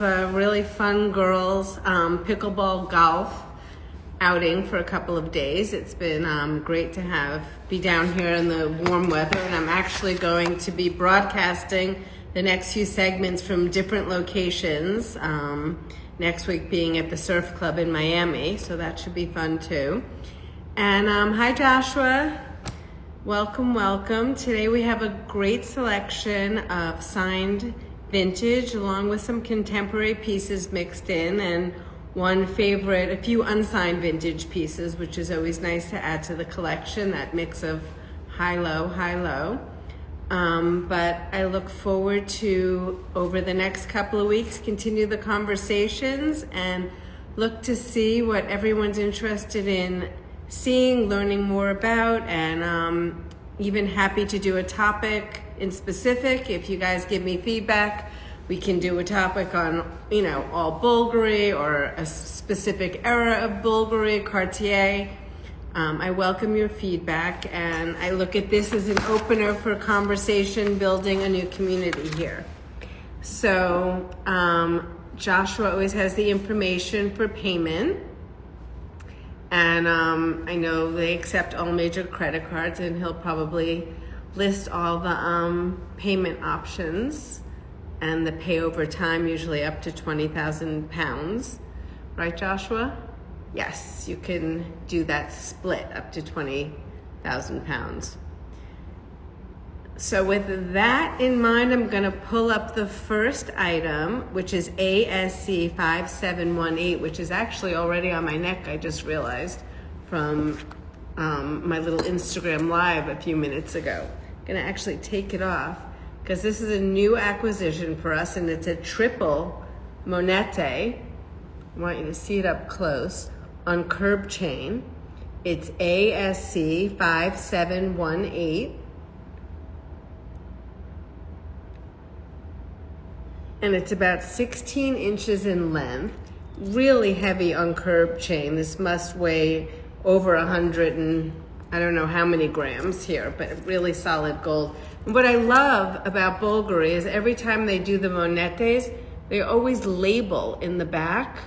A really fun girls pickleball golf outing for a couple of days. It's been great to be down here in the warm weather, and I'm actually going to be broadcasting the next few segments from different locations. Next week being at the surf club in Miami, so that should be fun too. And hi Joshua, welcome. Today we have a great selection of signed vintage along with some contemporary pieces mixed in, and a few unsigned vintage pieces, which is always nice to add to the collection, that mix of high-low. But I look forward to, over the next couple of weeks, continue the conversations and look to see what everyone's interested in seeing, learning more about, and even happy to do a topic in specific. If you guys give me feedback, we can do a topic on, all Bulgari or a specific era of Bulgari, Cartier. I welcome your feedback, and I look at this as an opener for conversation, building a new community here. So Joshua always has the information for payment, and I know they accept all major credit cards, and he'll probably list all the payment options and the pay over time, usually up to 20,000 pounds. Right, Joshua? Yes, you can do that split up to 20,000 pounds. So with that in mind, I'm gonna pull up the first item, which is ASC 5718, which is actually already on my neck, I just realized, from my little Instagram live a few minutes ago. I'm gonna actually take it off because this is a new acquisition for us, and it's a triple monete. I want you to see it up close on curb chain. It's ASC 5718. And it's about 16 inches in length, really heavy on curb chain. This must weigh over 100 and I don't know how many grams here, but really solid gold. And what I love about Bulgari is every time they do the monetes, they always label in the back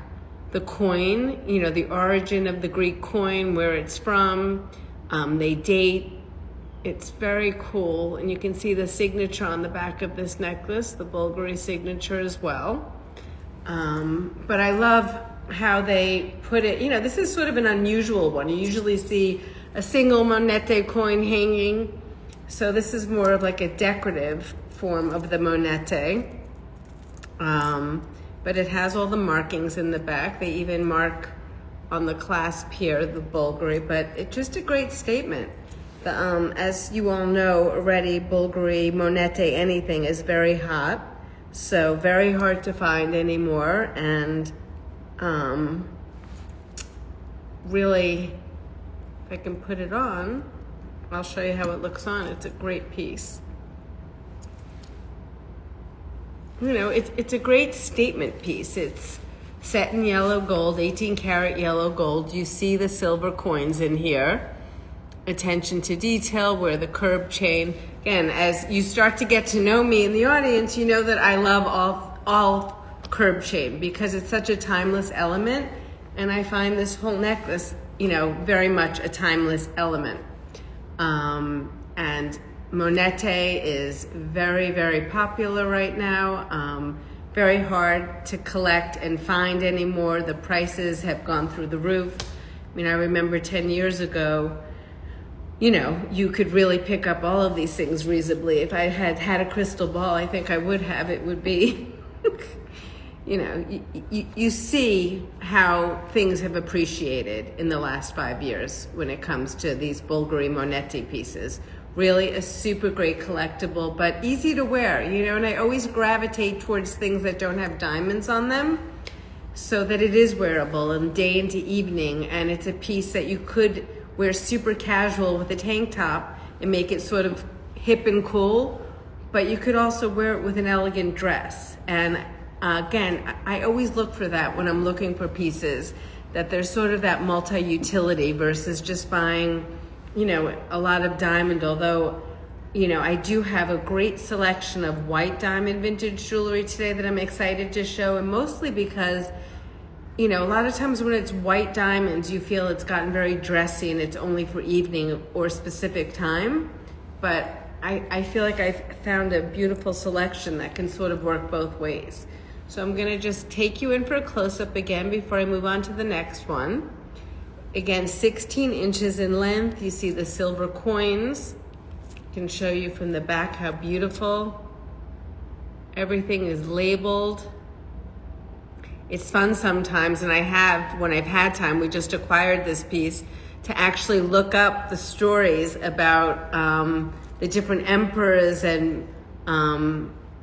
the coin, the origin of the Greek coin, where it's from, they date. It's very cool, and you can see the signature on the back of this necklace, the Bulgari signature as well. But I love how they put it, this is sort of an unusual one. You usually see a single monete coin hanging. So this is more of like a decorative form of the monete. But it has all the markings in the back. They even mark on the clasp here, the Bulgari, but it's just a great statement. As you all know already, Bulgari, monete, anything is very hot. So very hard to find anymore. And really, if I can put it on, I'll show you how it looks on. It's a great piece. It's a great statement piece. It's set in yellow gold, 18 karat yellow gold. You see the silver coins in here. Attention to detail, where the curb chain. Again, as you start to get to know me in the audience, you know that I love all curb chain because it's such a timeless element. And I find this whole necklace, very much a timeless element. And monete is very, very popular right now. Very hard to collect and find anymore. The prices have gone through the roof. I remember 10 years ago, you could really pick up all of these things reasonably. If I had a crystal ball, I think I would have. It would be, you see how things have appreciated in the last 5 years when it comes to these Bulgari monete pieces. Really a super great collectible, but easy to wear, and I always gravitate towards things that don't have diamonds on them so that it is wearable and day into evening, and it's a piece that you could wear super casual with a tank top and make it sort of hip and cool, but you could also wear it with an elegant dress. And again, I always look for that when I'm looking for pieces, that there's sort of that multi-utility versus just buying, a lot of diamond, although you know, I do have a great selection of white diamond vintage jewelry today that I'm excited to show, and mostly because, you know, a lot of times when it's white diamonds, you feel it's gotten very dressy and it's only for evening or specific time. But I feel like I've found a beautiful selection that can sort of work both ways. So I'm gonna just take you in for a close-up again before I move on to the next one. Again, 16 inches in length. You see the silver coins. I can show you from the back how beautiful. Everything is labeled. It's fun sometimes, and I have, when I've had time, we just acquired this piece, to actually look up the stories about the different emperors and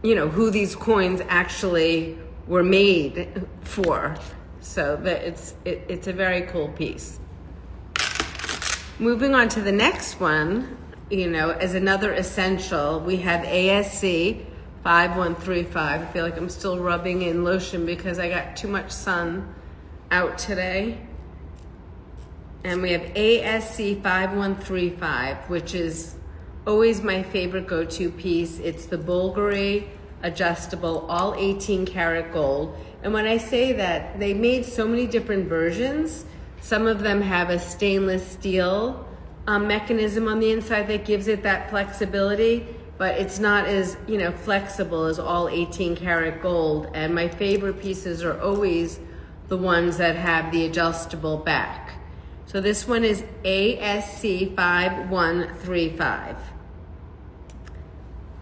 you know, who these coins actually were made for. So that it's a very cool piece. Moving on to the next one, you know, as another essential, we have ASC 5135. I feel like I'm still rubbing in lotion because I got too much sun out today. And we have ASC 5135, which is always my favorite go-to piece. It's the Bulgari adjustable, all 18 karat gold. And when I say that, they made so many different versions. Some of them have a stainless steel mechanism on the inside that gives it that flexibility, but it's not as, you know, flexible as all 18 karat gold. And my favorite pieces are always the ones that have the adjustable back. So this one is ASC 5135.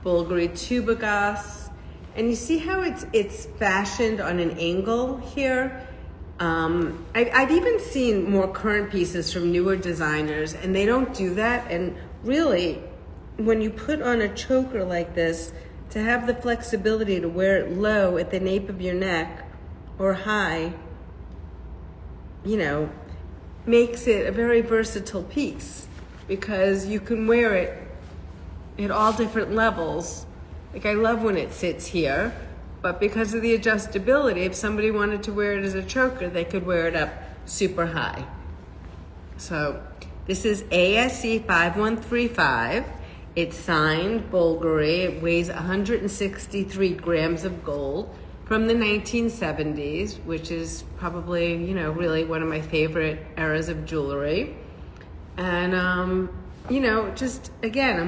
Bulgari tubogas. And you see how it's fashioned on an angle here? I've even seen more current pieces from newer designers, and they don't do that. And really, when you put on a choker like this, to have the flexibility to wear it low at the nape of your neck or high, you know, makes it a very versatile piece, because you can wear it at all different levels. Like, I love when it sits here, but because of the adjustability, if somebody wanted to wear it as a choker, they could wear it up super high. So this is ASC 5135. It's signed Bulgari. It weighs 163 grams of gold from the 1970s, which is probably, you know, really one of my favorite eras of jewelry. And, you know, just again,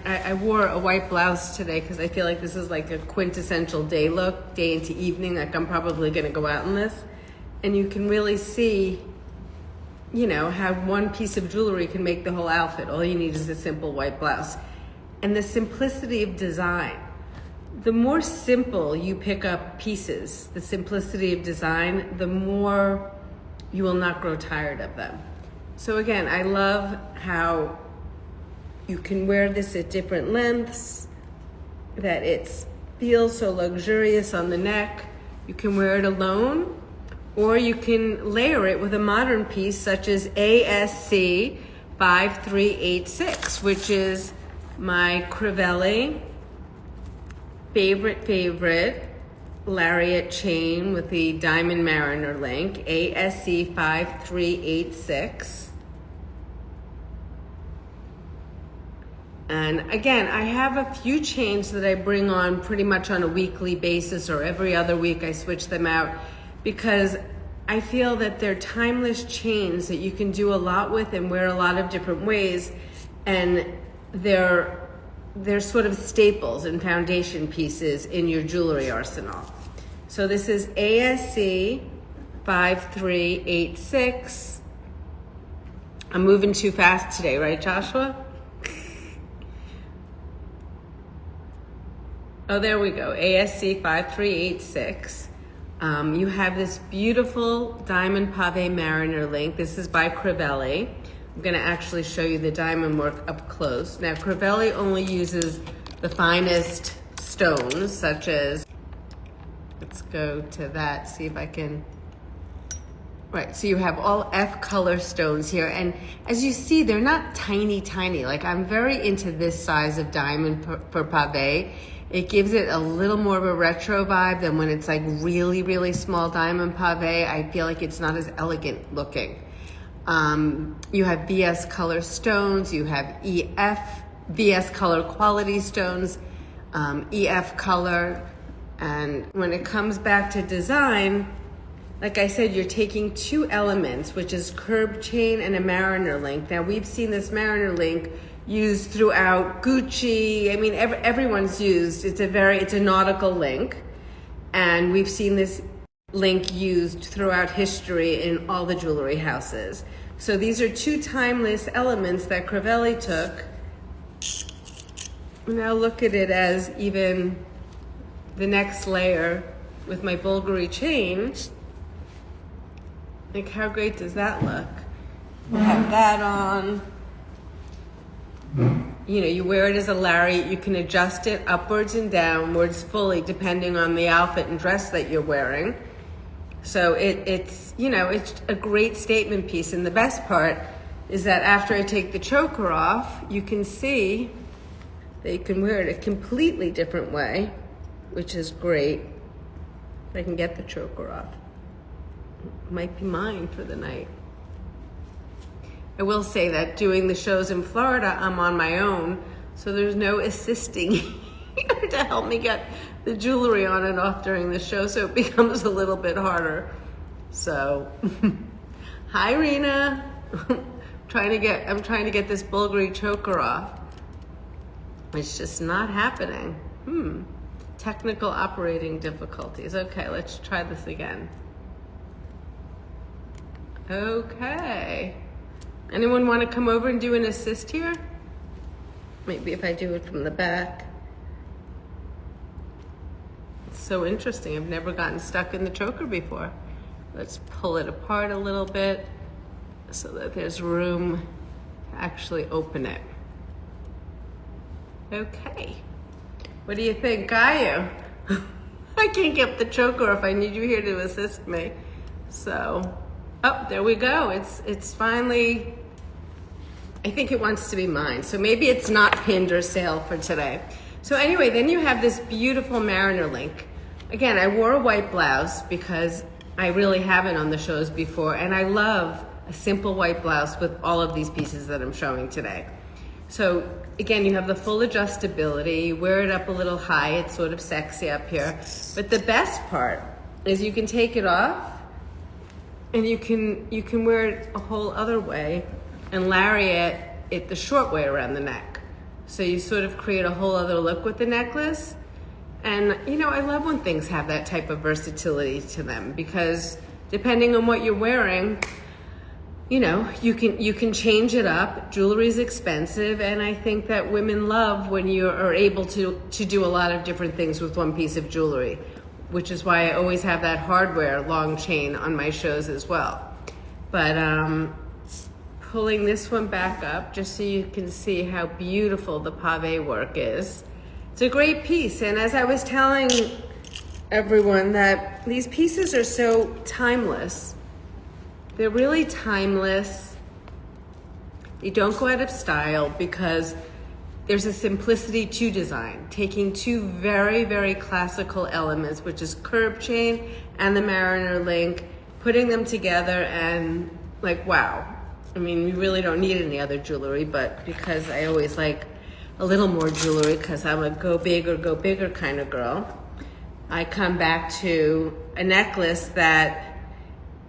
I wore a white blouse today because I feel like this is like a quintessential day look, day into evening, like I'm probably gonna go out in this. And you can really see, you know, how one piece of jewelry can make the whole outfit. All you need is a simple white blouse. And the simplicity of design. The more simple you pick up pieces, the simplicity of design, the more you will not grow tired of them. So again, I love how you can wear this at different lengths, that it feels so luxurious on the neck. You can wear it alone, or you can layer it with a modern piece such as ASC 5386, which is my Crivelli favorite lariat chain with the diamond mariner link, ASC 5386. And again, I have a few chains that I bring on pretty much on a weekly basis, or every other week I switch them out, because I feel that they're timeless chains that you can do a lot with and wear a lot of different ways. And they're sort of staples and foundation pieces in your jewelry arsenal. So this is ASC 5386. I'm moving too fast today, right, Joshua? Oh, there we go, ASC 5386. You have this beautiful diamond pave mariner link. This is by Crivelli. I'm gonna actually show you the diamond work up close. Now, Crivelli only uses the finest stones, such as, let's go to that, see if I can, right, so you have all F color stones here. And as you see, they're not tiny. Like, I'm very into this size of diamond for pave. It gives it a little more of a retro vibe than when it's like really, really small diamond pave. I feel like it's not as elegant looking. You have VS color stones, you have EF VS color quality stones, EF color. And when it comes back to design, like I said, you're taking two elements, which is curb chain and a mariner link. Now we've seen this mariner link used throughout Gucci. I mean, everyone's used. It's a nautical link, and we've seen this link used throughout history in all the jewelry houses. So these are two timeless elements that Crivelli took. Now look at it as even the next layer with my Bulgari chain. Like, how great does that look? We'll have that on. You know, you wear it as a lariat. You can adjust it upwards and downwards fully depending on the outfit and dress that you're wearing. So it's, you know, it's a great statement piece. And the best part is that after I take the choker off, you can see that you can wear it a completely different way, which is great. If I can get the choker off. It might be mine for the night. I will say that doing the shows in Florida, I'm on my own, so there's no assisting here to help me get the jewelry on and off during the show, so it becomes a little bit harder. So, hi Rena. I'm trying to get this Bulgari choker off. It's just not happening. Technical operating difficulties. Okay, let's try this again. Okay. Anyone want to come over and do an assist here? Maybe if I do it from the back. It's so interesting. I've never gotten stuck in the choker before. Let's pull it apart a little bit so that there's room to actually open it. Okay. What do you think, Gaia? I can't get the choker off. I need you here to assist me. So, oh, there we go. It's finally, I think it wants to be mine. So maybe it's not pinned or sale for today. So anyway, then you have this beautiful mariner link. Again, I wore a white blouse because I really haven't on the shows before, and I love a simple white blouse with all of these pieces that I'm showing today. So again, you have the full adjustability, you wear it up a little high, it's sort of sexy up here. But the best part is you can take it off and you can wear it a whole other way and lariat it the short way around the neck. So you sort of create a whole other look with the necklace. And you know, I love when things have that type of versatility to them, because depending on what you're wearing, you know, you can change it up. Jewelry is expensive, and I think that women love when you are able to do a lot of different things with one piece of jewelry, which is why I always have that hardware long chain on my shows as well. But pulling this one back up just so you can see how beautiful the pave work is. It's a great piece, and as I was telling everyone, that these pieces are so timeless. They're really timeless. They don't go out of style because there's a simplicity to design, taking two very, very classical elements, which is curb chain and the mariner link, putting them together, and like, wow. I mean, we really don't need any other jewelry, but because I always like a little more jewelry because I'm a go big or go bigger kind of girl, I come back to a necklace that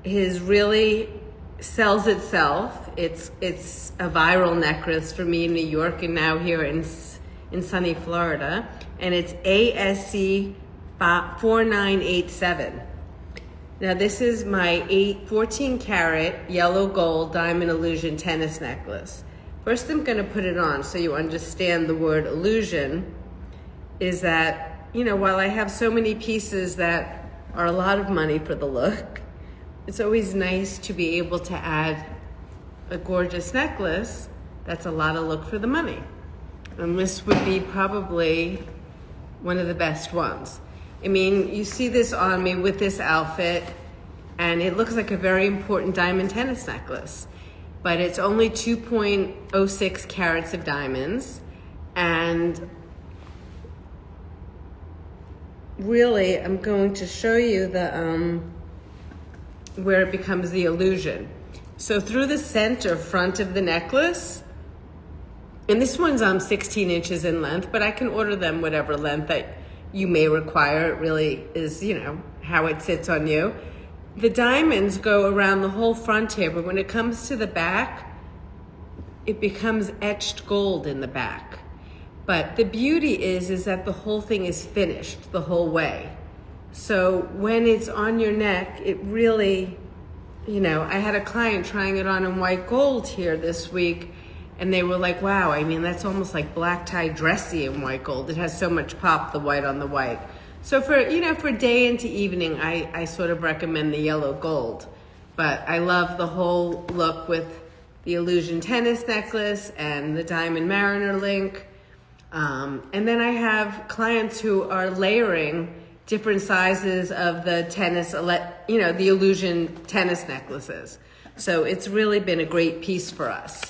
really sells itself. It's a viral necklace for me in New York and now here in sunny Florida, and it's ASC 4987. Now this is my 14 karat yellow gold diamond illusion tennis necklace. First I'm gonna put it on so you understand the word illusion is that, you know, while I have so many pieces that are a lot of money for the look, it's always nice to be able to add a gorgeous necklace that's a lot of look for the money. And this would be probably one of the best ones. I mean, you see this on me with this outfit, and it looks like a very important diamond tennis necklace, but it's only 2.06 carats of diamonds, and really, I'm going to show you the where it becomes the illusion. So through the center front of the necklace, And this one's 16 inches in length, but I can order them whatever length that you may require. It really is, you know, how it sits on you. The diamonds go around the whole front here, but when it comes to the back, it becomes etched gold in the back. But the beauty is that the whole thing is finished the whole way. So when it's on your neck, it really, you know, I had a client trying it on in white gold here this week, and they were like, wow, I mean, that's almost like black tie dressy in white gold. It has so much pop, the white on the white. So for, you know, for day into evening, I sort of recommend the yellow gold. But I love the whole look with the illusion tennis necklace and the diamond mariner link. And then I have clients who are layering different sizes of the tennis, you know, the illusion tennis necklaces. So it's really been a great piece for us.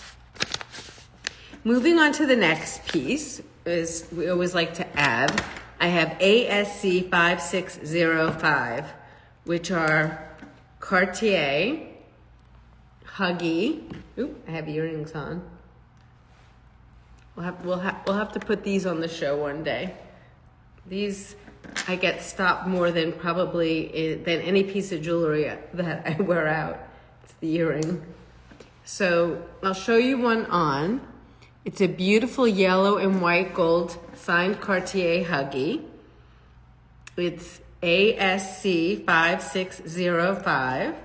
Moving on to the next piece is, we always like to add, I have ASC 5605, which are Cartier Huggy. Oop, I have earrings on. We'll have to put these on the show one day. These, I get stopped more than probably than any piece of jewelry that I wear out. It's the earring. So I'll show you one on. It's a beautiful yellow and white gold signed Cartier Huggy. It's ASC 5605.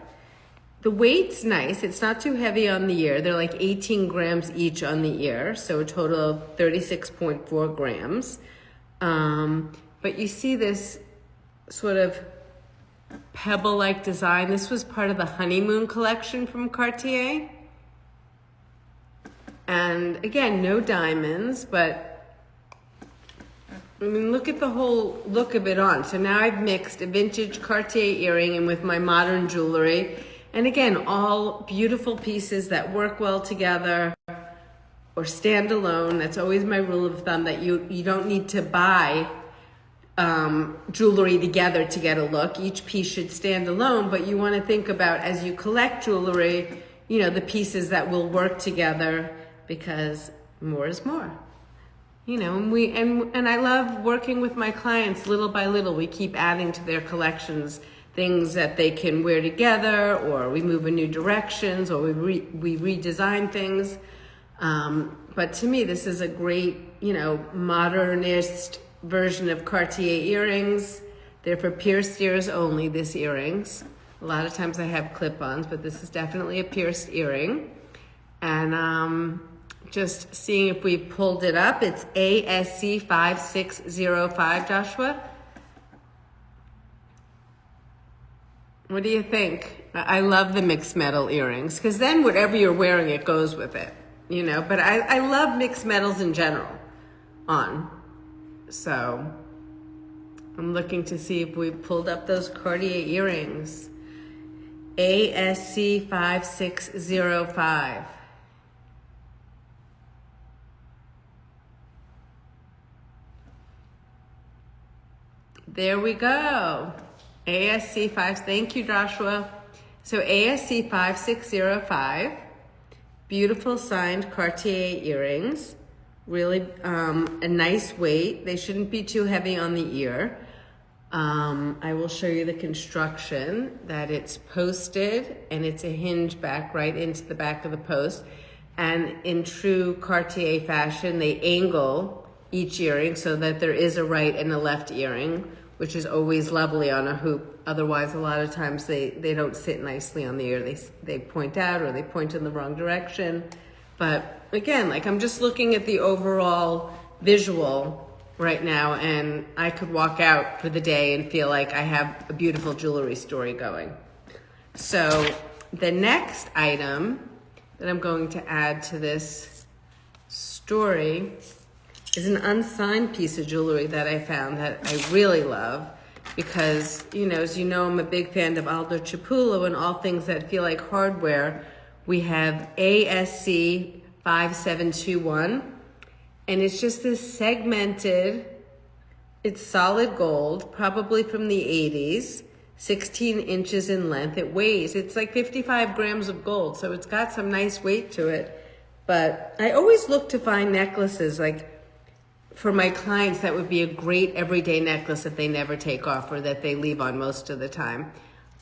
The weight's nice. It's not too heavy on the ear. They're like 18 grams each on the ear, so a total of 36.4 grams. But you see this sort of pebble-like design. This was part of the honeymoon collection from Cartier. And again, no diamonds, but I mean, look at the whole look of it on. So now I've mixed a vintage Cartier earring in with my modern jewelry. And again, all beautiful pieces that work well together or stand alone. That's always my rule of thumb, that you don't need to buy jewelry together to get a look. Each piece should stand alone, but you want to think about, as you collect jewelry, you know, the pieces that will work together, because more is more. You know, and I love working with my clients little by little. We keep adding to their collections things that they can wear together, or we move in new directions, or we redesign things. But to me, this is a great, you know, modernist version of Cartier earrings. They're for pierced ears only, this earrings. A lot of times I have clip-ons, but this is definitely a pierced earring. And just seeing if we pulled it up, it's ASC 5605, Joshua. What do you think? I love the mixed metal earrings, because then whatever you're wearing, it goes with it, you know. But I love mixed metals in general on. So I'm looking to see if we pulled up those Cartier earrings. ASC 5605. There we go. ASC 5, thank you, Joshua. So ASC 5605, beautiful signed Cartier earrings. Really a nice weight. They shouldn't be too heavy on the ear. I will show you the construction, that it's posted and it's a hinge back right into the back of the post. And in true Cartier fashion, they angle each earring so that there is a right and a left earring, which is always lovely on a hoop. Otherwise, a lot of times they don't sit nicely on the ear. They point out, or they point in the wrong direction. But again, like, I'm just looking at the overall visual right now, and I could walk out for the day and feel like I have a beautiful jewelry story going. So the next item that I'm going to add to this story is an unsigned piece of jewelry that I found that I really love, because, you know, as you know, I'm a big fan of Aldo Cipulo and all things that feel like hardware. We have ASC 5721, and it's just this segmented, it's solid gold, probably from the 80s, 16 inches in length. It weighs, it's like 55 grams of gold, so it's got some nice weight to it. But I always look to find necklaces, like for my clients, that would be a great everyday necklace that they never take off or that they leave on most of the time.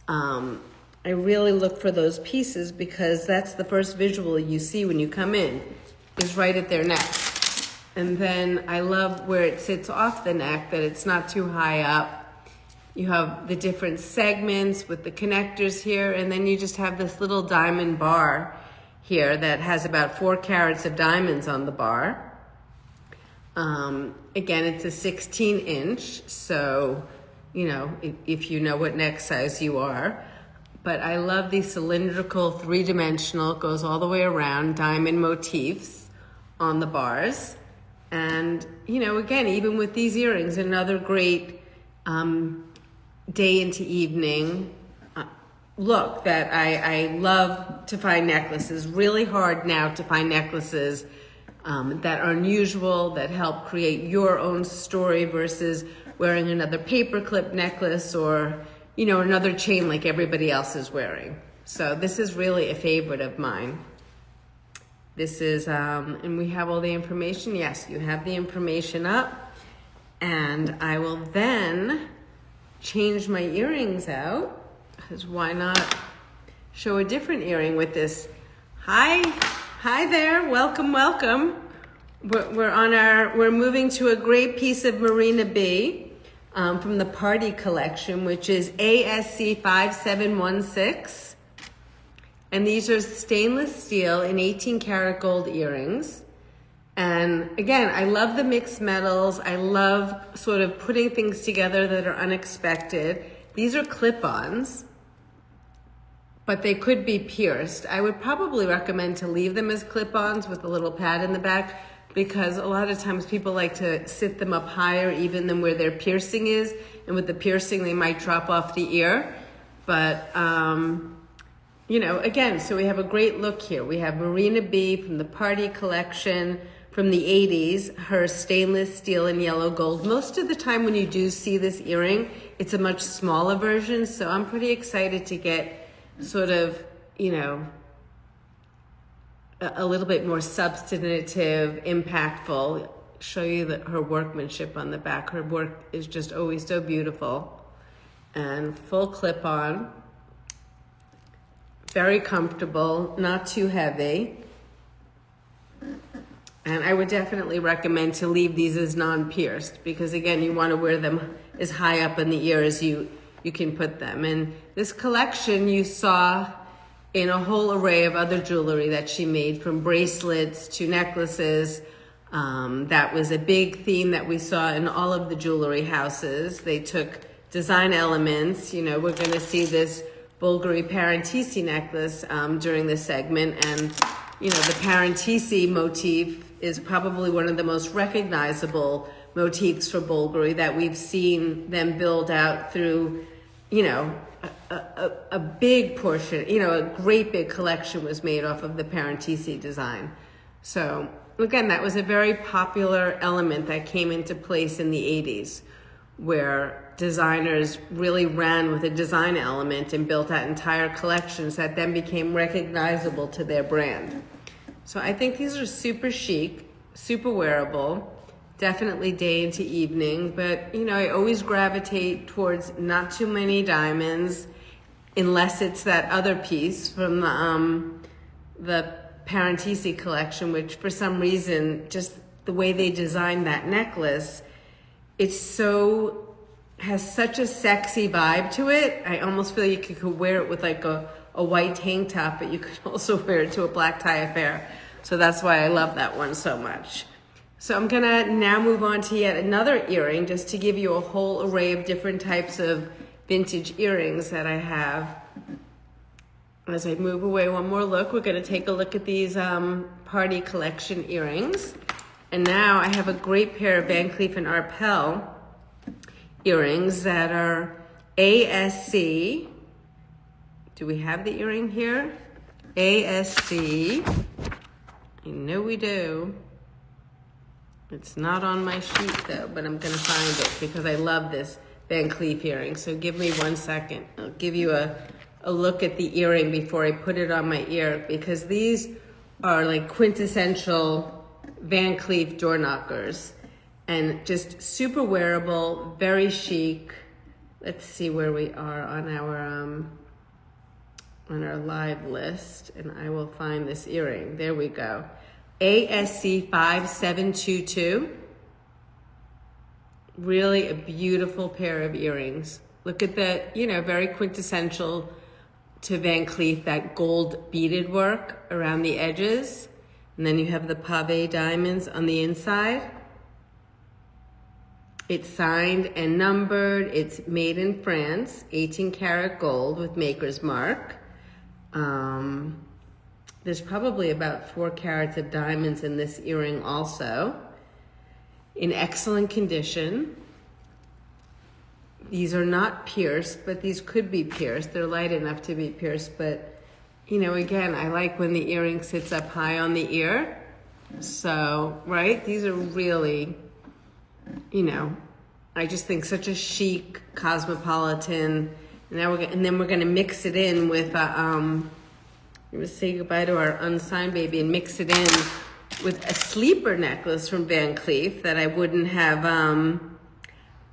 I really look for those pieces because that's the first visual you see when you come in, is right at their neck. And then I love where it sits off the neck, that it's not too high up. You have the different segments with the connectors here, and then you just have this little diamond bar here that has about 4 carats of diamonds on the bar. Again, it's a 16-inch, so, you know, if you know what neck size you are. But I love these cylindrical, 3-dimensional, it goes all the way around, diamond motifs on the bars. And, you know, again, even with these earrings, another great day into evening look that I love to find necklaces. Really hard now to find necklaces that are unusual, that help create your own story versus wearing another paperclip necklace or, you know, another chain like everybody else is wearing. So this is really a favorite of mine. This is, and we have all the information. Yes, you have the information up. And I will then change my earrings out, because why not show a different earring with this. Hi there, welcome. We're moving to a great piece of Marina B from the Party collection, which is ASC 5716. And these are stainless steel in 18 karat gold earrings. And again, I love the mixed metals. I love sort of putting things together that are unexpected. These are clip-ons, but they could be pierced. I would probably recommend to leave them as clip-ons with a little pad in the back, because a lot of times people like to sit them up higher even than where their piercing is. And with the piercing, they might drop off the ear. But, you know, again, so we have a great look here. We have Marina B from the Party collection from the 80s, her stainless steel and yellow gold. Most of the time when you do see this earring, it's a much smaller version. So I'm pretty excited to get sort of, you know, a little bit more substantive, impactful. Show you her workmanship on the back. Her work is just always so beautiful. And full clip on. Very comfortable, not too heavy. And I would definitely recommend to leave these as non-pierced, because again, you want to wear them as high up in the ear as you can put them. And this collection you saw in a whole array of other jewelry that she made, from bracelets to necklaces. That was a big theme that we saw in all of the jewelry houses. They took design elements. You know, we're going to see this Bulgari Parennesi necklace during this segment. And, you know, the Parennesi motif is probably one of the most recognizable motifs for Bulgari that we've seen them build out through, you know, a big portion, you know, a great big collection was made off of the Parennesi design. So again, that was a very popular element that came into place in the 80s, where designers really ran with a design element and built out entire collections that then became recognizable to their brand. So I think these are super chic, super wearable, definitely day into evening, but you know, I always gravitate towards not too many diamonds, unless it's that other piece from the Parennesi collection, which for some reason, just the way they designed that necklace, it's so, has such a sexy vibe to it. I almost feel like you could wear it with like a white tank top, but you could also wear it to a black tie affair. So that's why I love that one so much. So I'm gonna now move on to yet another earring, just to give you a whole array of different types of vintage earrings that I have. As I move away, one more look, we're gonna take a look at these Party collection earrings. And now I have a great pair of Van Cleef & Arpels earrings that are ASC. Do we have the earring here? ASC. I know we do. It's not on my sheet though, but I'm gonna find it because I love this Van Cleef earring. So give me 1 second. I'll give you a look at the earring before I put it on my ear, because these are like quintessential Van Cleef door knockers, and just super wearable, very chic. Let's see where we are on our live list, and I will find this earring. There we go. ASC 5722. Really a beautiful pair of earrings. Look at the, very quintessential to Van Cleef, that gold beaded work around the edges. And then you have the pave diamonds on the inside. It's signed and numbered. It's made in France, 18 karat gold with maker's mark. There's probably about 4 carats of diamonds in this earring also. In excellent condition. These are not pierced, but these could be pierced. They're light enough to be pierced, but again, I like when the earring sits up high on the ear. So, right? These are really, I just think such a chic, cosmopolitan. And then we're gonna mix it in with we're gonna say goodbye to our unsigned baby and mix it in with a sleeper necklace from Van Cleef that I wouldn't have,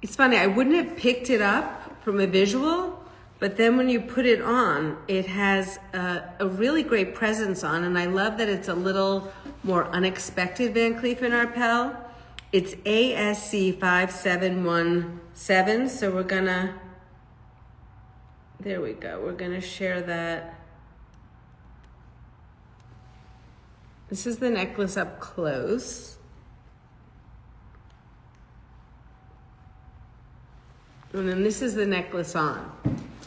it's funny, I wouldn't have picked it up from a visual, but then when you put it on, it has a really great presence on, and I love that it's a little more unexpected Van Cleef & Arpels. It's ASC 5717, so we're gonna, there we go, we're gonna share that. This is the necklace up close. And then this is the necklace on.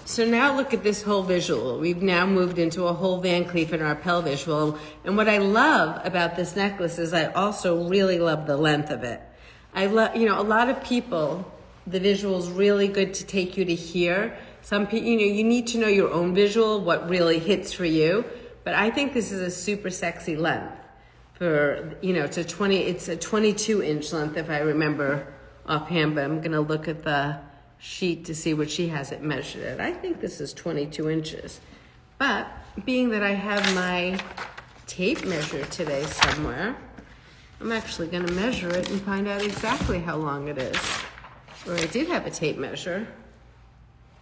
So now look at this whole visual. We've now moved into a whole Van Cleef & Arpels visual. And what I love about this necklace is I also really love the length of it. I love, a lot of people, the visual's really good to take you to here. Some people, you need to know your own visual, what really hits for you. But I think this is a super sexy length for, it's a 22-inch length if I remember offhand, but I'm gonna look at the sheet to see what she has it measured at. I think this is 22 inches. But being that I have my tape measure today somewhere, I'm actually gonna measure it and find out exactly how long it is. Or I did have a tape measure.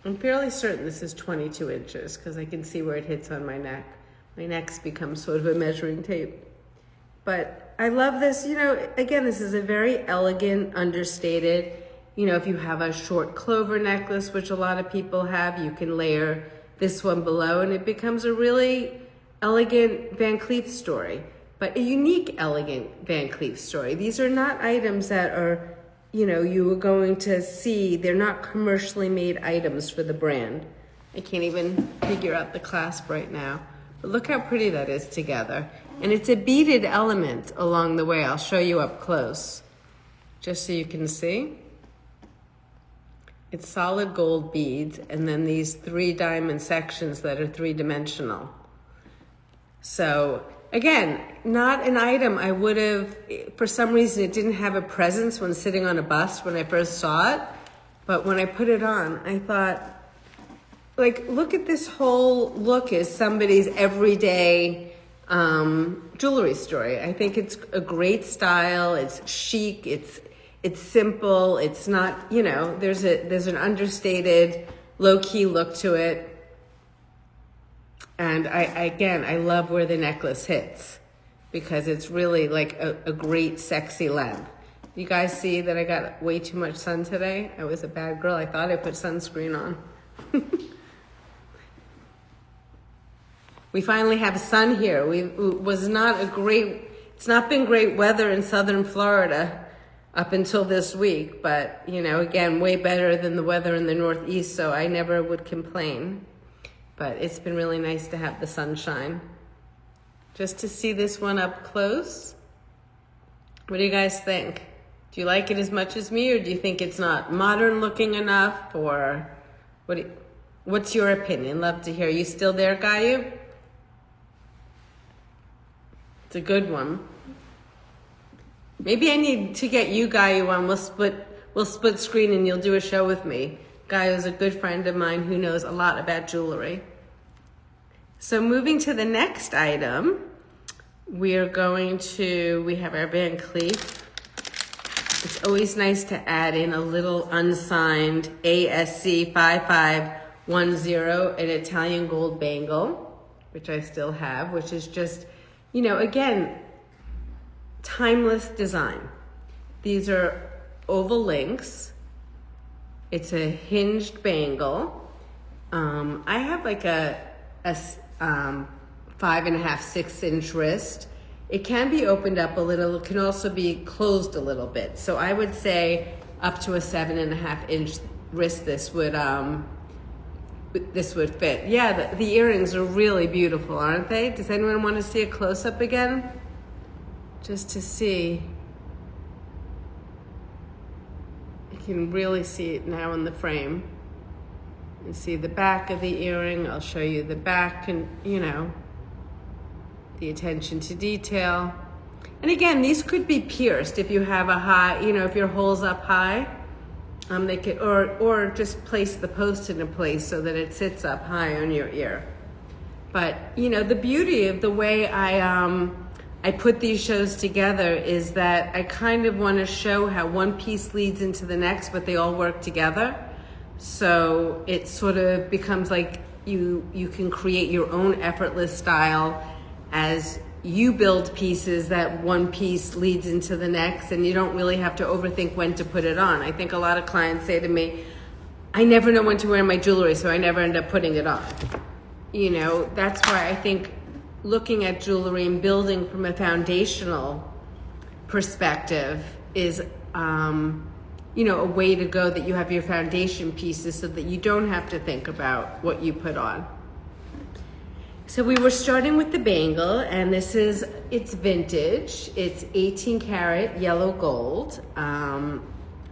I'm fairly certain this is 22 inches because I can see where it hits on my neck. My neck's become sort of a measuring tape. But I love this, again, this is a very elegant, understated, if you have a short clover necklace, which a lot of people have, you can layer this one below and it becomes a really elegant Van Cleef story, but a unique, elegant Van Cleef story. These are not items that are, you are going to see, they're not commercially made items for the brand. I can't even figure out the clasp right now. But look how pretty that is together. And it's a beaded element along the way. I'll show you up close, just so you can see. It's solid gold beads, and then these 3 diamond sections that are 3-dimensional. So again, not an item I would have, for some reason it didn't have a presence when sitting on a bus when I first saw it. But when I put it on, I thought, look at this whole look as somebody's everyday jewelry story. I think it's a great style. It's chic. It's simple. It's not, there's an understated, low-key look to it. And I love where the necklace hits because it's really like a great, sexy length. You guys see that I got way too much sun today? I was a bad girl. I thought I put sunscreen on. We finally have sun here. It's not been great weather in southern Florida up until this week, but again, way better than the weather in the Northeast, so I never would complain. But it's been really nice to have the sunshine. Just to see this one up close. What do you guys think? Do you like it as much as me, or do you think it's not modern looking enough, or what's your opinion? Love to hear. You still there, Gayu? It's a good one. Maybe I need to get you, Gayu, on. We'll split screen and you'll do a show with me. Gayu is a good friend of mine who knows a lot about jewelry. So moving to the next item, we have our Van Cleef. It's always nice to add in a little unsigned ASC 5510, an Italian gold bangle, which I still have, which is just, again, timeless design. These are oval links. It's a hinged bangle. I have like a 5.5, 6-inch wrist. It can be opened up a little. It can also be closed a little bit. So I would say up to a 7.5-inch wrist, this would fit. Yeah, the earrings are really beautiful, aren't they? Does anyone want to see a close-up again? Just to see. You can really see it now in the frame. You see the back of the earring. I'll show you the back and, the attention to detail. And again, these could be pierced if you have a high, if your hole's up high. They could, or just place the post into place so that it sits up high on your ear. But the beauty of the way I put these shows together is that I kind of want to show how one piece leads into the next, but they all work together. So it sort of becomes like you can create your own effortless style as you build pieces that one piece leads into the next, and you don't really have to overthink when to put it on. I think a lot of clients say to me, I never know when to wear my jewelry, so I never end up putting it on. That's why I think looking at jewelry and building from a foundational perspective is, a way to go, that you have your foundation pieces so that you don't have to think about what you put on. So we were starting with the bangle, and it's vintage. It's 18 karat yellow gold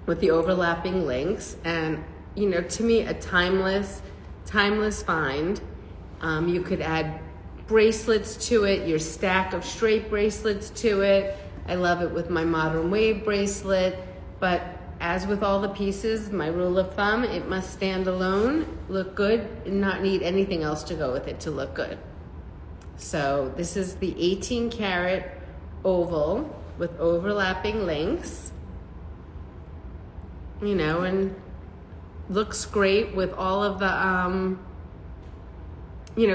with the overlapping links. And, to me, a timeless find. You could add bracelets to it, your stack of straight bracelets to it. I love it with my modern wave bracelet, but as with all the pieces, my rule of thumb, it must stand alone, look good, and not need anything else to go with it to look good. So this is the 18 karat oval with overlapping links, and looks great with all of the,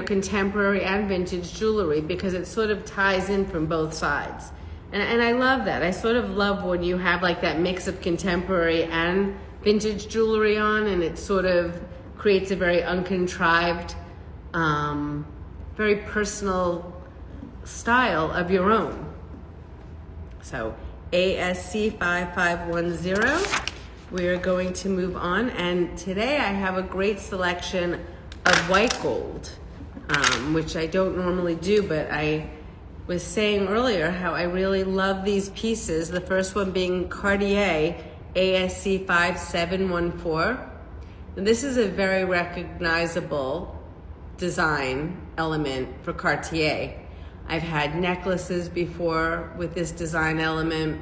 contemporary and vintage jewelry, because it sort of ties in from both sides. And I love that. I sort of love when you have like that mix of contemporary and vintage jewelry on, and it sort of creates a very uncontrived, very personal style of your own. So ASC 5510, we're going to move on. And today I have a great selection of white gold, which I don't normally do, but I was saying earlier how I really love these pieces. The first one being Cartier ASC 5714. And this is a very recognizable design element for Cartier. I've had necklaces before with this design element.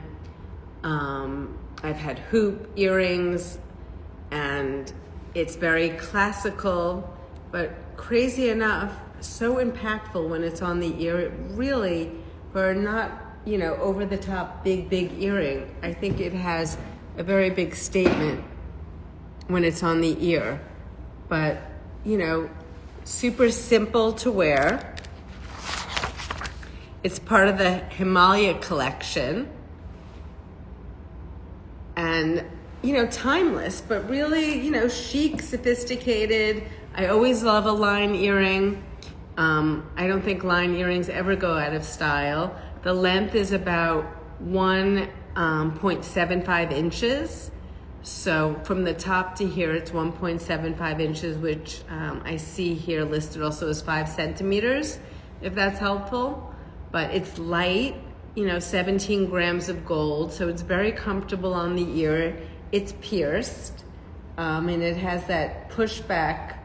I've had hoop earrings, and it's very classical, but crazy enough, so impactful when it's on the ear. It really, for not, over the top big earring, I think it has a very big statement when it's on the ear. But, super simple to wear. It's part of the Himalia collection. And, timeless, but really, chic, sophisticated. I always love a line earring. I don't think line earrings ever go out of style. The length is about 1.75 inches. So from the top to here, it's 1.75 inches, which I see here listed also as 5 centimeters, if that's helpful. But it's light, 17 grams of gold. So it's very comfortable on the ear. It's pierced, and it has that pushback,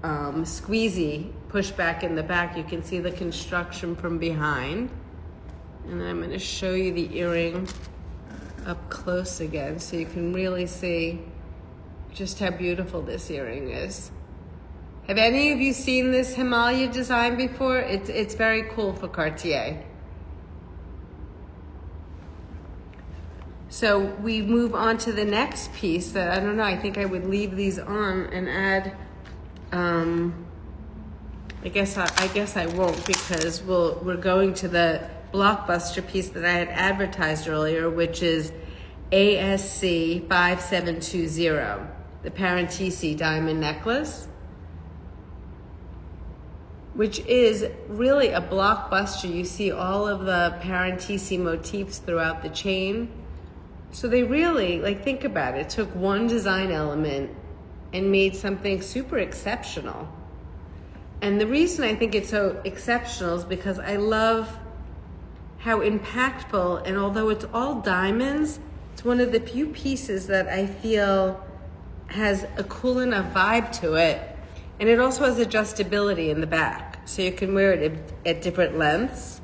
squeezy pushback in the back. You can see the construction from behind. And I'm going to show you the earring up close again so you can really see just how beautiful this earring is. Have any of you seen this Himalia design before? It's very cool for Cartier. So we move on to the next piece that, I don't know, I think I would leave these on and add, I guess I won't, because we're going to the blockbuster piece that I had advertised earlier, which is ASC 5720, the Parennesi diamond necklace, which is really a blockbuster. You see all of the Parennesi motifs throughout the chain. So they really, like, think about it, took one design element and made something super exceptional. And the reason I think it's so exceptional is because I love how impactful, and although it's all diamonds, it's one of the few pieces that I feel has a cool enough vibe to it. And it also has adjustability in the back. So you can wear it at different lengths.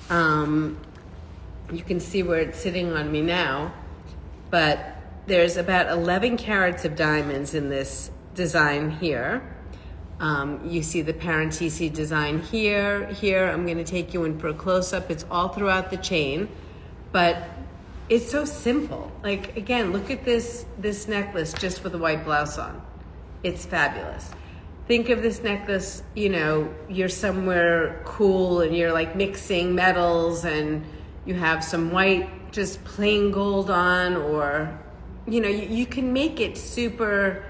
You can see where it's sitting on me now. But there's about 11 carats of diamonds in this design here. You see the Parennesi design here. Here, I'm gonna take you in for a close-up. It's all throughout the chain, but it's so simple. Like, again, look at this necklace just with a white blouse on. It's fabulous. Think of this necklace, you know, you're somewhere cool and you're like mixing metals and you have some white, just plain gold on, or, you know, you can make it super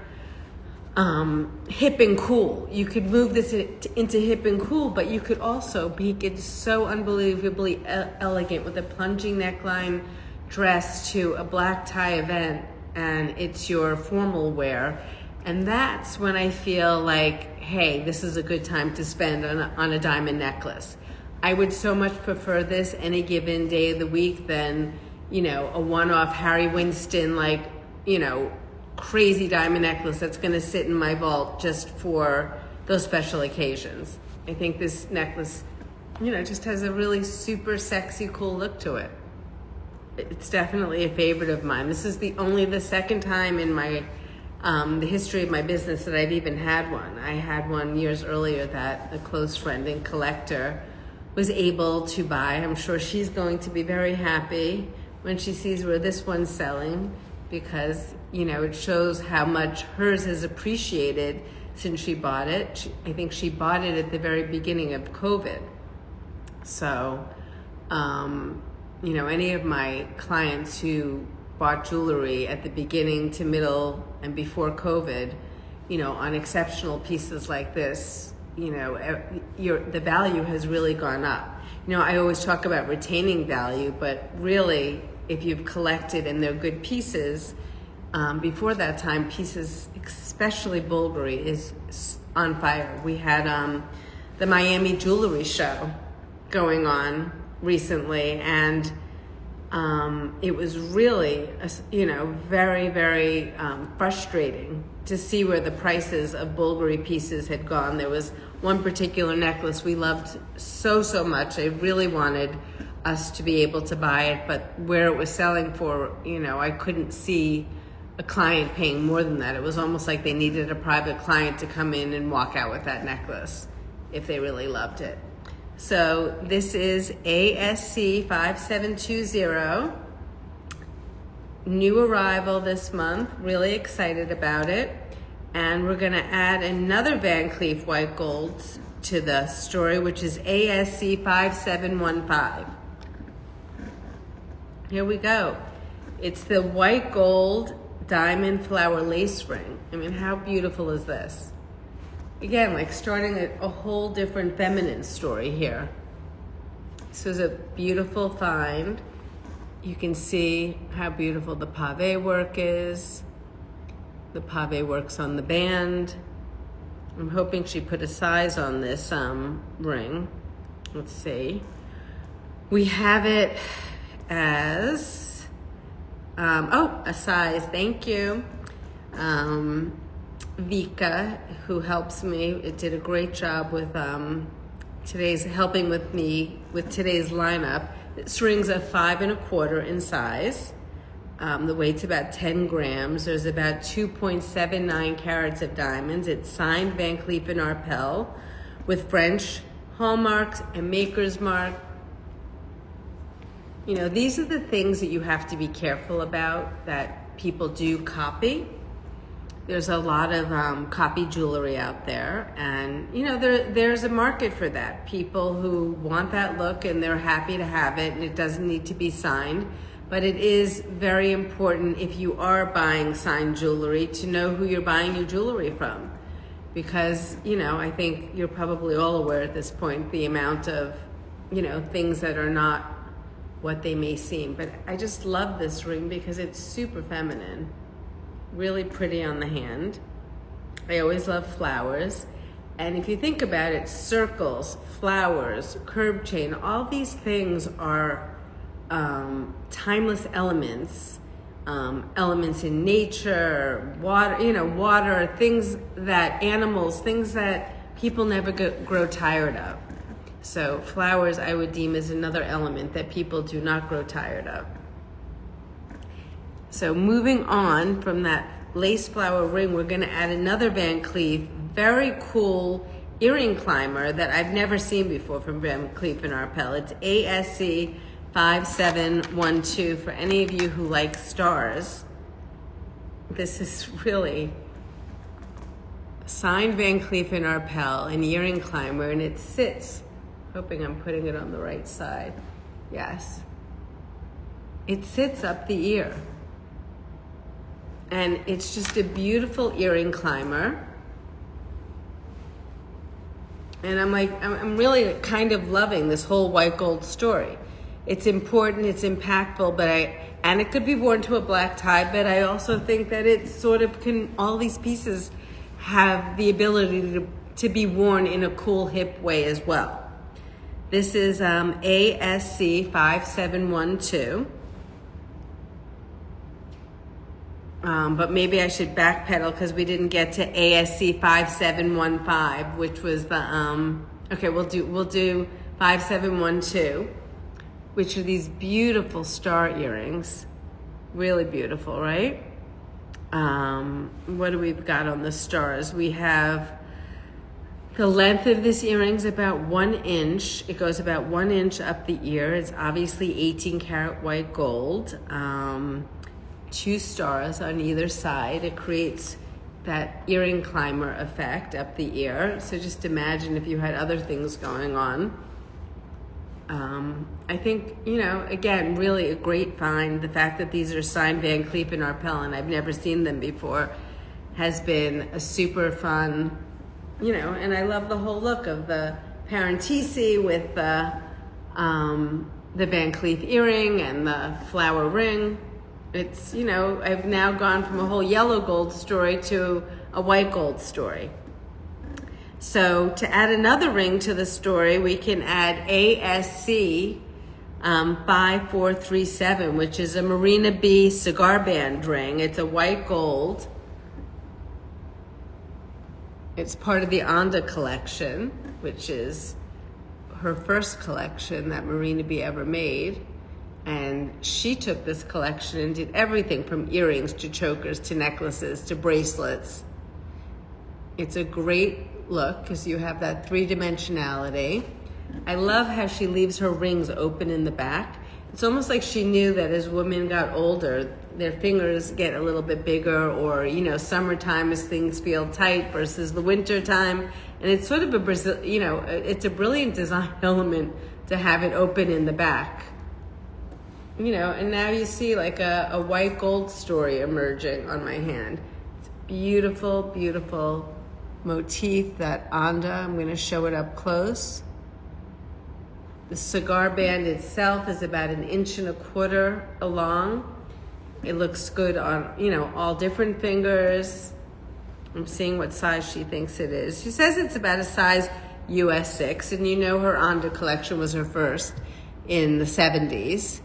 hip and cool. You could move this into hip and cool, but you could also make it so unbelievably elegant with a plunging neckline dress to a black tie event, and it's your formal wear. And that's when I feel like, hey, this is a good time to spend on a diamond necklace. I would so much prefer this any given day of the week than, you know, a one-off Harry Winston, like, you know, crazy diamond necklace that's gonna sit in my vault just for those special occasions. I think this necklace, you know, just has a really super sexy, cool look to it. It's definitely a favorite of mine. This is only the second time in my the history of my business that I've even had one. I had one years earlier that a close friend and collector was able to buy. I'm sure she's going to be very happy when she sees where this one's selling, because, you know, it shows how much hers has appreciated since she bought it. I think she bought it at the very beginning of COVID. So, you know, any of my clients who bought jewelry at the beginning to middle and before COVID, you know, on exceptional pieces like this, you know, the value has really gone up. You know, I always talk about retaining value, but really, if you've collected and they're good pieces, before that time, pieces, especially Bulgari, is on fire. We had the Miami Jewellery Show going on recently, and it was really, you know, very, very frustrating to see where the prices of Bulgari pieces had gone. There was one particular necklace we loved so much. I really wanted us to be able to buy it, but where it was selling for, you know, I couldn't see a client paying more than that. It was almost like they needed a private client to come in and walk out with that necklace if they really loved it. So this is ASC 5720, new arrival this month, really excited about it. And we're gonna add another Van Cleef white gold to the story, which is ASC 5715. Here we go. It's the white gold diamond flower lace ring. I mean, how beautiful is this? Again, like starting a whole different feminine story here. This is a beautiful find. You can see how beautiful the pave work is. The pave works on the band. I'm hoping she put a size on this ring. Let's see. We have it as, a size, thank you. Vika, who helps me, it did a great job with helping with me with today's lineup. This ring's a 5 1/4 in size. The weight's about 10 grams. There's about 2.79 carats of diamonds. It's signed Van Cleef Arpels with French hallmarks and maker's mark. You know, these are the things that you have to be careful about that people do copy. There's a lot of copy jewelry out there, and you know, there's a market for that. People who want that look and they're happy to have it, and it doesn't need to be signed. But it is very important, if you are buying signed jewelry, to know who you're buying your jewelry from. Because, you know, I think you're probably all aware at this point the amount of, you know, things that are not what they may seem. But I just love this ring because it's super feminine. Really pretty on the hand. I always love flowers. And if you think about it, circles, flowers, curb chain, all these things are timeless elements. Elements in nature, water, you know, water, things that animals, things that people never grow tired of. So flowers I would deem as another element that people do not grow tired of. So moving on from that lace flower ring, we're gonna add another Van Cleef, very cool earring climber that I've never seen before from Van Cleef and Arpels. It's ASC 5712 for any of you who like stars. This is really signed Van Cleef and Arpels, an earring climber, and it sits, hoping I'm putting it on the right side. Yes. It sits up the ear. And it's just a beautiful earring climber. And I'm really kind of loving this whole white gold story. It's important, it's impactful, and it could be worn to a black tie, but I also think that it sort of all these pieces have the ability to be worn in a cool, hip way as well. This is ASC 5712. But maybe I should backpedal because we didn't get to ASC 5715, which was the, okay, we'll do 5712. Which are these beautiful star earrings. Really beautiful, right? What do we've got on the stars? We have the length of this earring's about 1 inch. It goes about 1 inch up the ear. It's obviously 18 karat white gold. 2 stars on either side. It creates that earring climber effect up the ear. So just imagine if you had other things going on. I think, you know, again, really a great find. The fact that these are signed Van Cleef and Arpels, and I've never seen them before, has been a super fun, you know, and I love the whole look of the Parennesi with the Van Cleef earring and the flower ring. It's, you know, I've now gone from a whole yellow gold story to a white gold story. So to add another ring to the story, we can add ASC 5437, which is a Marina B cigar band ring. It's a white gold. It's part of the Onda collection, which is her first collection that Marina B ever made. And she took this collection and did everything from earrings to chokers to necklaces to bracelets. It's a great look because you have that three-dimensionality. I love how she leaves her rings open in the back. It's almost like she knew that as women got older, their fingers get a little bit bigger, or, you know, summertime as things feel tight versus the winter time. And it's sort of a, you know, it's a brilliant design element to have it open in the back. You know, and now you see like a white gold story emerging on my hand. It's beautiful, beautiful motif, that Onda. I'm going to show it up close. The cigar band itself is about 1.25 inches long. It looks good on, you know, all different fingers. I'm seeing what size she thinks it is. She says it's about a size US 6, and you know her Onda collection was her first in the 70s.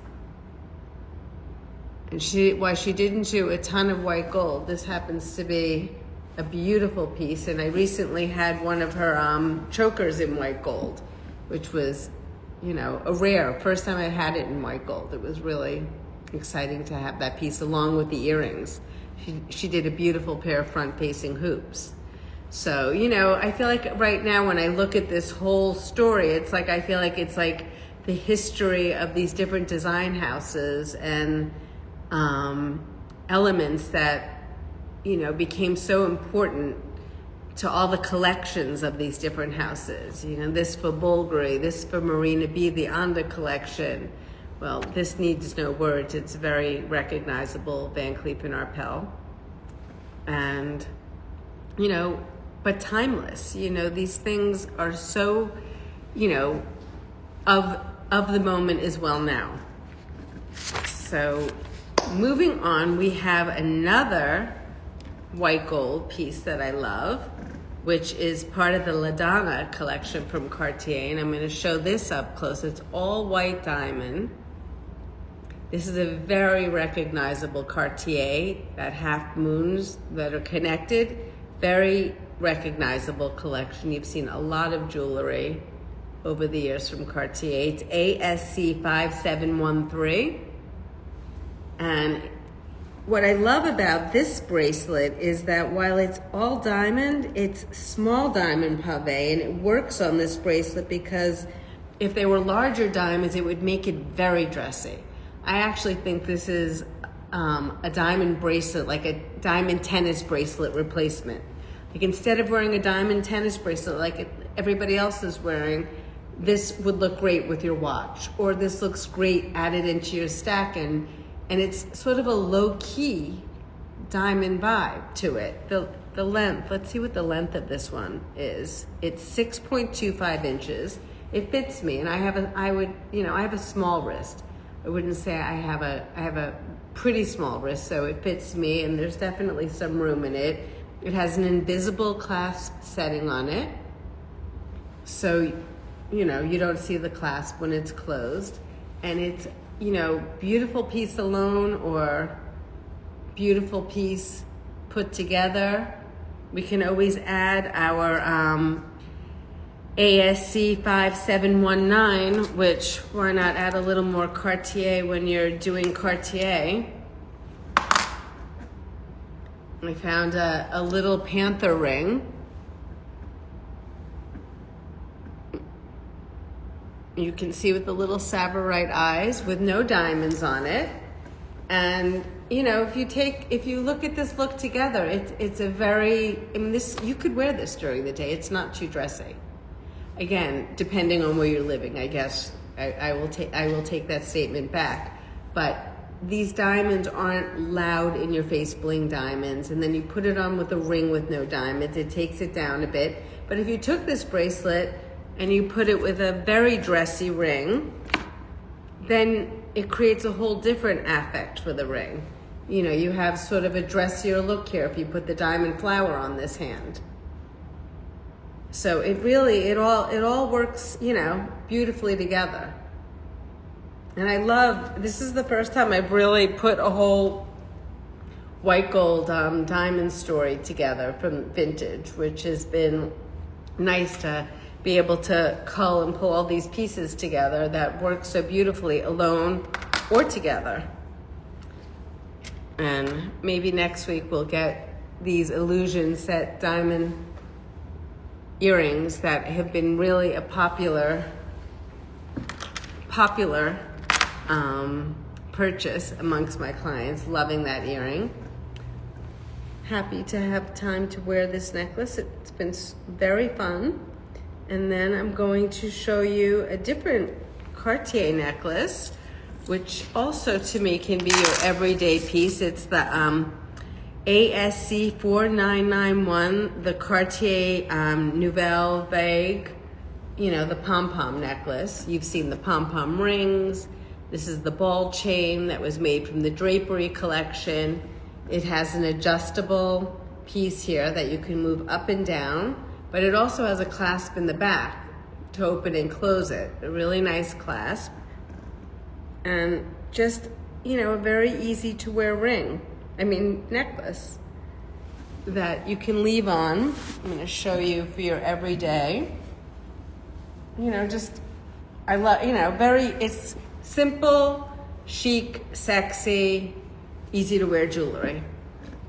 And while she didn't do a ton of white gold, this happens to be a beautiful piece. And I recently had one of her chokers in white gold, which was, you know, a rare. First time I had it in white gold. It was really exciting to have that piece along with the earrings. She did a beautiful pair of front-facing hoops. So, you know, I feel like right now when I look at this whole story, it's like, I feel like it's like the history of these different design houses and elements that, you know, became so important to all the collections of these different houses. You know, this for Bulgari, this for Marina B, the Onda collection. Well, this needs no words. It's very recognizable, Van Cleef Arpels. And, you know, but timeless. You know, these things are so, you know, of the moment as well now. So moving on, we have another white gold piece that I love, which is part of the Ladana collection from Cartier. And I'm going to show this up close. It's all white diamond. This is a very recognizable Cartier, that half moons that are connected. Very recognizable collection. You've seen a lot of jewelry over the years from Cartier. It's ASC 5713. And what I love about this bracelet is that while it's all diamond, it's small diamond pave, and it works on this bracelet because if they were larger diamonds, it would make it very dressy. I actually think this is a diamond bracelet, like a diamond tennis bracelet replacement. Like instead of wearing a diamond tennis bracelet like everybody else is wearing, this would look great with your watch, or this looks great added into your stack, and it's sort of a low-key diamond vibe to it. The length, let's see what the length of this one is. It's 6.25 inches. It fits me, and I have a small wrist. I wouldn't say I have a pretty small wrist, so it fits me, and there's definitely some room in it. It has an invisible clasp setting on it, so you know you don't see the clasp when it's closed, and it's, you know, beautiful piece alone or beautiful piece put together. We can always add our ASC 5719, which why not add a little more Cartier when you're doing Cartier. I found a little panther ring. You can see with the little Savorite eyes with no diamonds on it. And you know, if you look at this look together, it's a very, I mean, this, you could wear this during the day. It's not too dressy. Again, depending on where you're living, I guess I will take that statement back. But these diamonds aren't loud in your face bling diamonds, and then you put it on with a ring with no diamonds, it takes it down a bit. But if you took this bracelet and you put it with a very dressy ring, then it creates a whole different affect for the ring. You know, you have sort of a dressier look here if you put the diamond flower on this hand. So it really, it all works, you know, beautifully together. And I love, this is the first time I've really put a whole white gold diamond story together from vintage, which has been nice to be able to cull and pull all these pieces together that work so beautifully alone or together. And maybe next week we'll get these illusion set diamond earrings that have been really a popular purchase amongst my clients, loving that earring. Happy to have time to wear this necklace. It's been very fun. And then I'm going to show you a different Cartier necklace, which also to me can be your everyday piece. It's the ASC 4991, the Cartier Nouvelle Vague, you know, the pom-pom necklace. You've seen the pom-pom rings. This is the ball chain that was made from the drapery collection. It has an adjustable piece here that you can move up and down, but it also has a clasp in the back to open and close it. A really nice clasp. And just, you know, a very easy to wear necklace that you can leave on. I'm gonna show you for your everyday. You know, just, I love, you know, it's simple, chic, sexy, easy to wear jewelry.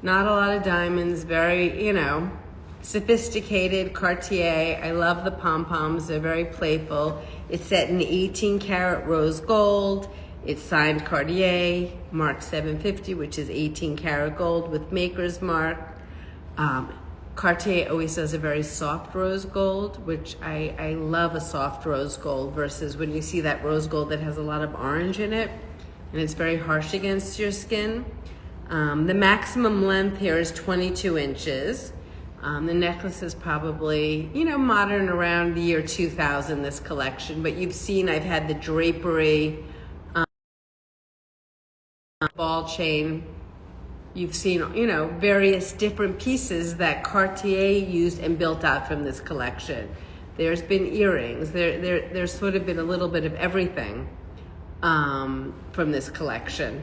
Not a lot of diamonds, very, you know, sophisticated Cartier. I love the pom-poms, they're very playful. It's set in 18 karat rose gold. It's signed Cartier, mark 750, which is 18 karat gold with maker's mark. Cartier always does a very soft rose gold, which I love a soft rose gold versus when you see that rose gold that has a lot of orange in it and it's very harsh against your skin. The maximum length here is 22 inches. The necklace is probably, you know, modern around the year 2000, this collection, but you've seen I've had the drapery, ball chain. You've seen, you know, various different pieces that Cartier used and built out from this collection. There's been earrings. There's sort of been a little bit of everything from this collection.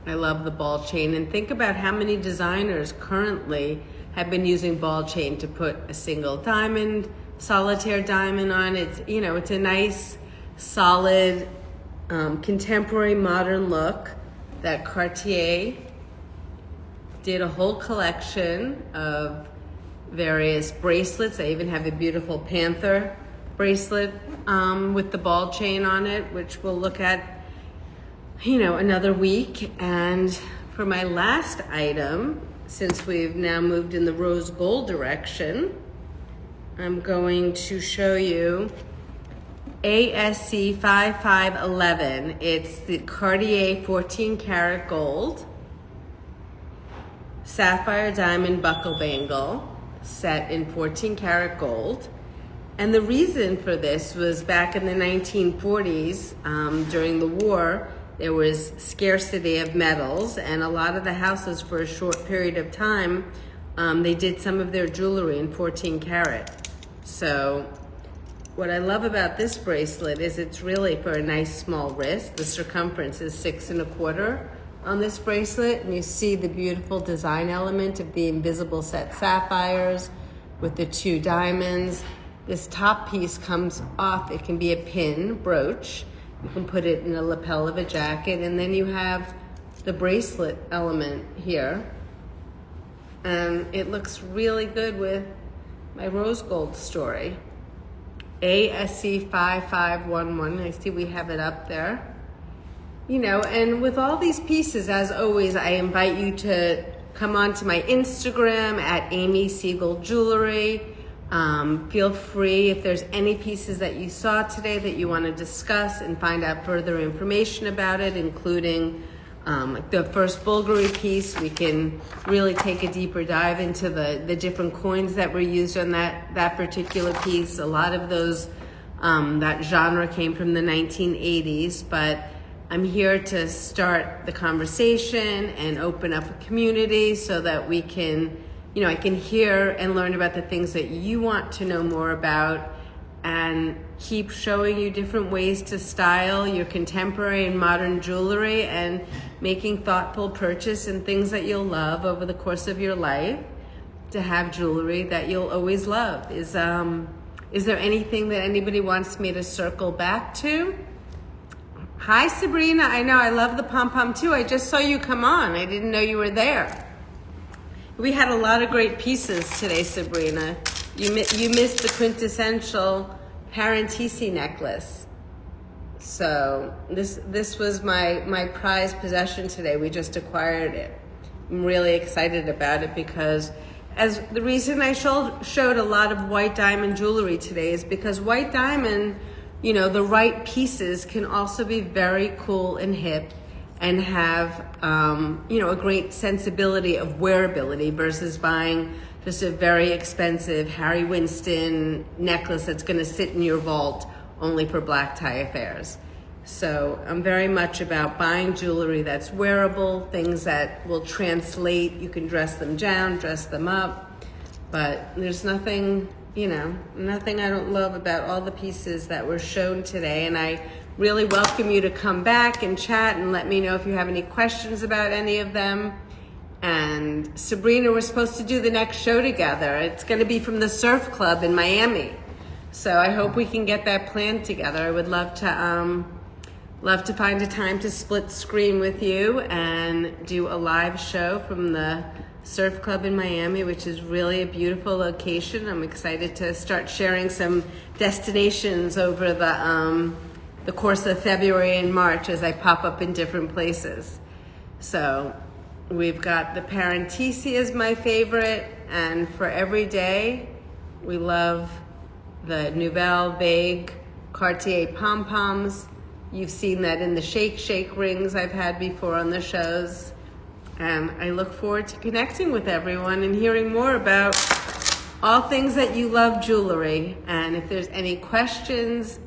I love the ball chain, and think about how many designers currently have been using ball chain to put a single diamond, solitaire diamond on. It's, you know, it's a nice, solid, contemporary modern look that Cartier did a whole collection of various bracelets. I even have a beautiful panther bracelet with the ball chain on it, which we'll look at, you know, another week. And for my last item, since we've now moved in the rose gold direction, I'm going to show you ASC 5511. It's the Cartier 14 karat gold sapphire diamond buckle bangle set in 14 karat gold. And the reason for this was back in the 1940s, during the war, there was scarcity of metals, and a lot of the houses for a short period of time, they did some of their jewelry in 14 karat. So what I love about this bracelet is it's really for a nice small wrist. The circumference is 6 1/4 on this bracelet, and you see the beautiful design element of the invisible set sapphires with the 2 diamonds. This top piece comes off. It can be a pin brooch. You can put it in the lapel of a jacket, and then you have the bracelet element here. And it looks really good with my rose gold story. ASC 5511, I see we have it up there. You know, and with all these pieces, as always, I invite you to come on to my Instagram at Amy Segal Jewelry. Feel free, if there's any pieces that you saw today that you want to discuss and find out further information about it, including the first Bulgari piece, we can really take a deeper dive into the different coins that were used on that particular piece. A lot of those, that genre came from the 1980s, but I'm here to start the conversation and open up a community so that we can, you know, I can hear and learn about the things that you want to know more about, and keep showing you different ways to style your contemporary and modern jewelry and making thoughtful purchase and things that you'll love over the course of your life, to have jewelry that you'll always love. Is there anything that anybody wants me to circle back to? Hi, Sabrina. I know, I love the pom-pom too. I just saw you come on. I didn't know you were there. We had a lot of great pieces today, Sabrina. You missed the quintessential Parennesi necklace. So this was my prized possession today. We just acquired it. I'm really excited about it because the reason I showed a lot of white diamond jewelry today is because white diamond, you know, the right pieces can also be very cool and hip and have, you know, a great sensibility of wearability versus buying just a very expensive Harry Winston necklace that's gonna sit in your vault only for black tie affairs. So I'm very much about buying jewelry that's wearable, things that will translate. You can dress them down, dress them up, but there's nothing, you know, nothing I don't love about all the pieces that were shown today. And I really welcome you to come back and chat and let me know if you have any questions about any of them. And Sabrina, we're supposed to do the next show together. It's going to be from the Surf Club in Miami. So I hope we can get that planned together. I would love to find a time to split screen with you and do a live show from the surf club in Miami, which is really a beautiful location. I'm excited to start sharing some destinations over the course of February and March as I pop up in different places. So we've got the Parennesi as my favorite, and for every day, we love the Nouvelle Vague Cartier pom-poms. You've seen that in the shake rings I've had before on the shows. And I look forward to connecting with everyone and hearing more about all things that you love jewelry. And if there's any questions,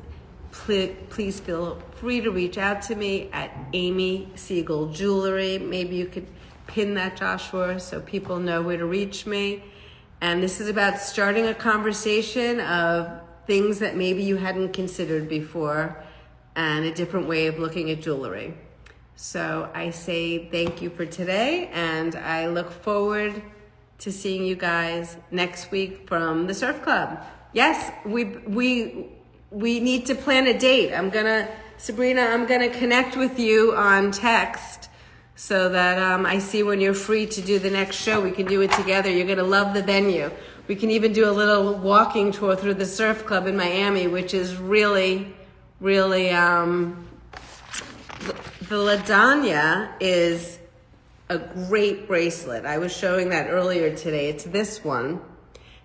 please feel free to reach out to me at Amy Segal Jewellery. Maybe you could pin that, Joshua, so people know where to reach me. And this is about starting a conversation of things that maybe you hadn't considered before and a different way of looking at jewelry. So I say thank you for today, and I look forward to seeing you guys next week from the Surf Club. Yes, we need to plan a date. Sabrina, I'm gonna connect with you on text so that I see when you're free to do the next show. We can do it together. You're gonna love the venue. We can even do a little walking tour through the Surf Club in Miami, which is really, the Ladana is a great bracelet. I was showing that earlier today. It's this one.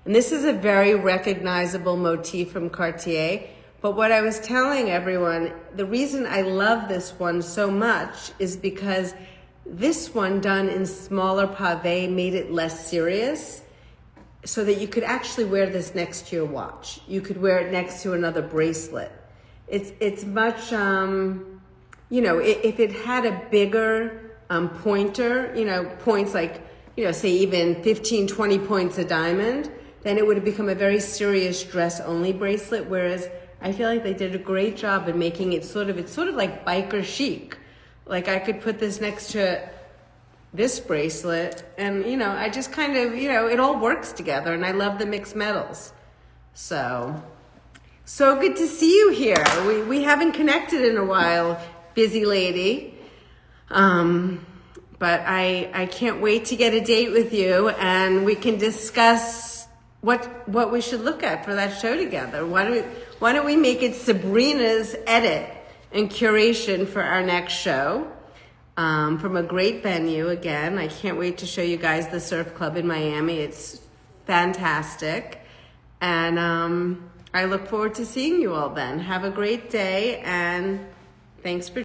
And this is a very recognizable motif from Cartier. But what I was telling everyone, the reason I love this one so much is because this one done in smaller pavé made it less serious, so that you could actually wear this next to your watch. You could wear it next to another bracelet. It's much, if it had a bigger pointer, points like, say even 15, 20 points a diamond, then it would have become a very serious dress only bracelet. Whereas I feel like they did a great job in making it it's sort of like biker chic. Like I could put this next to this bracelet and, I just kind of, it all works together, and I love the mixed metals. So good to see you here. We haven't connected in a while, busy lady. But I can't wait to get a date with you, and we can discuss what we should look at for that show together. Why don't we make it Sabrina's edit and curation for our next show, from a great venue. Again, I can't wait to show you guys the Surf Club in Miami. It's fantastic. And I look forward to seeing you all then. Have a great day, and thanks for